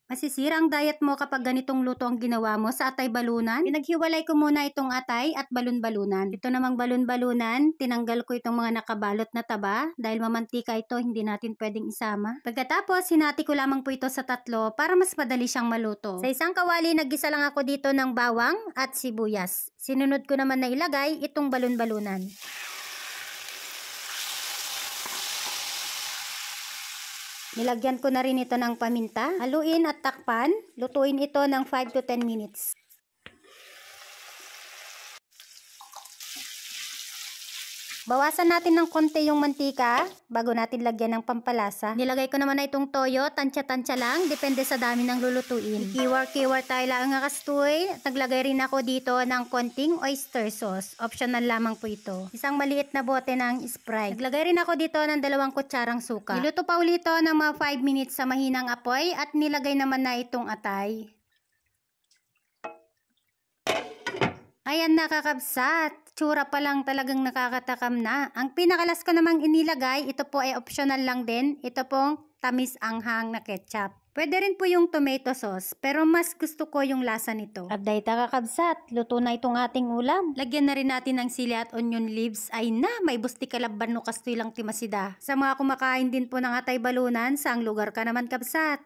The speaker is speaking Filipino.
Masisira ang diet mo kapag ganitong luto ang ginawa mo sa atay balunan. Pinaghiwalay ko muna itong atay at balon-balunan. Ito namang balon-balunan, tinanggal ko itong mga nakabalot na taba dahil mamantika ito, hindi natin pwedeng isama. Pagkatapos, hinati ko lamang po ito sa tatlo para mas madali siyang maluto. Sa isang kawali, naggisa lang ako dito ng bawang at sibuyas. Sinunod ko naman na ilagay itong balon-balunan. Nilagyan ko na rin ito ng paminta. Haluin at takpan. Lutuin ito ng 5 to 10 minutes. Bawasan natin ng konti yung mantika bago natin lagyan ng pampalasa. Nilagay ko naman na itong toyo, tansya-tansya lang, depende sa dami ng lulutuin. Kiwar-kiwar tayo lang nga kastoy. Naglagay rin ako dito ng konting oyster sauce. Optional lamang po ito. Isang maliit na bote ng Sprite. Naglagay rin ako dito ng 2 kutsarang suka. Niluto pa ulit ito ng mga 5 minutes sa mahinang apoy at nilagay naman na itong atay. Ayan, nakakabsat. Tsura pa lang talagang nakakatakam na. Ang pinakalas ko namang inilagay, ito po ay optional lang din. Ito pong tamis anghang na ketchup. Pwede rin po yung tomato sauce, pero mas gusto ko yung lasa nito. At dahil kakabsat, luto na itong ating ulam. Lagyan na rin natin ng sili at onion leaves. Ay na, may busti kalaban no kastoy lang timasida. Sa mga kumakain din po ng atay balunan, saang lugar ka naman kabsat?